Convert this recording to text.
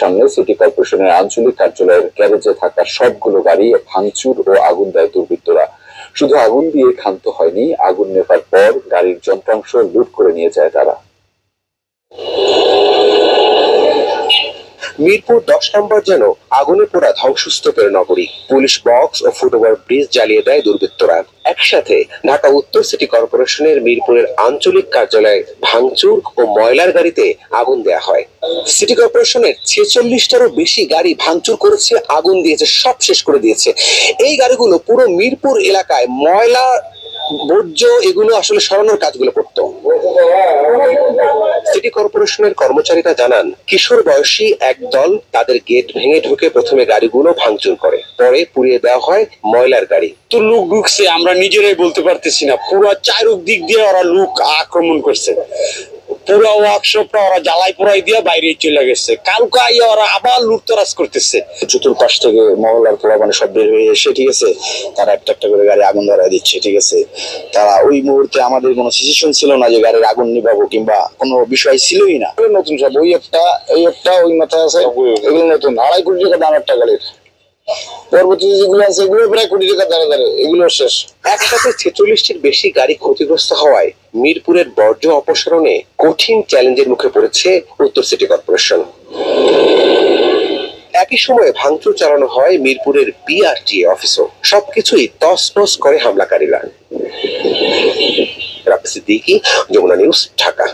সামনে সিটি কর্পোরেশনের আঞ্চলিক কার্যালয়ের গ্যারেজে থাকা সবগুলো গাড়ি ভাঙচুর ও আগুন দেয় দুর্বৃত্তরা। শুধু আগুন দিয়ে ক্ষান্ত হয়নি, আগুন নেভার পর গাড়ির যন্ত্রাংশ লুট করে নিয়ে যায় তারা। মিরপুর 10 নম্বর যেন আগুনে পোড়া ধ্বংসস্তূপের নগরী। পুলিশ বক্স ও ফুটওভার ব্রিজ জ্বালিয়ে দেয় দুর্বৃত্তরা। একসাথে ঢাকা উত্তর সিটি কর্পোরেশনের মিরপুরের আঞ্চলিক কার্যালয়ে ভাঙচুর ও ময়লার গাড়িতে আগুন দেয়া হয়। সিটি কর্পোরেশনের 46টারও বেশি গাড়ি ভাঙচুর করেছে, আগুন দিয়েছে, সব শেষ করে দিয়েছে। এই গাড়িগুলো পুরো মিরপুর এলাকায় ময়লা বর্জ্য এগুলো আসলে সরানোর কাজগুলো করতো। সিটি কর্পোরেশনের কর্মচারীরা জানান, কিশোর বয়সী এক দল তাদের গেট ভেঙে ঢুকে প্রথমে গাড়িগুলো ভাঙচুর করে, পরে পুড়িয়ে দেওয়া হয় ময়লার গাড়ি। তো লোক ঢুকছে আমরা নিজেরাই বলতে পারতেছি না, পুরো চারদিক দিয়ে ওরা লোক আক্রমণ করছে, পুরো ওয়ার্কশপটা ওরা জ্বালাই পোড়াই দিয়ে বাইরে চলে গেছে। কালকে আইয়া ওরা আবার লুটতরাজ করতেছে। চতুর্পাশ থেকে মহল্লার পোলা মানে সব বের হয়ে এসে, ঠিক আছে, তারা একটা একটা করে গাড়ি আগুন ধরায় দিচ্ছে, ঠিক আছে। তারা ওই মুহূর্তে আমাদের কোনো সিচুয়েশন ছিল না যে গাড়ির আগুন নিভাবো কিংবা কোনো বিষয় ছিলই না। নতুন সব ওই একটা এই একটা ওই মাথায় আছে, এগুলো নতুন 2.5 কোটি টাকা দাম একটা গাড়ির। পরবর্তী যেগুলো আছে এগুলো প্রায় কোটি টাকা দাঁড়া এগুলো শেষ। একসাথে 46টির বেশি গাড়ি ক্ষতিগ্রস্ত হওয়ায় মিরপুরের বর্জ্য অপসারণে কঠিন চ্যালেঞ্জের মুখে পড়েছে উত্তর সিটি কর্পোরেশন। একই সময়ে ভাঙচুর চালানো হয় মিরপুরের বিআরটিএ অফিসও। সবকিছুই তছনছ করে হামলাকারীরা। রাফি সিদ্দিকী, যমুনা নিউজ, ঢাকা।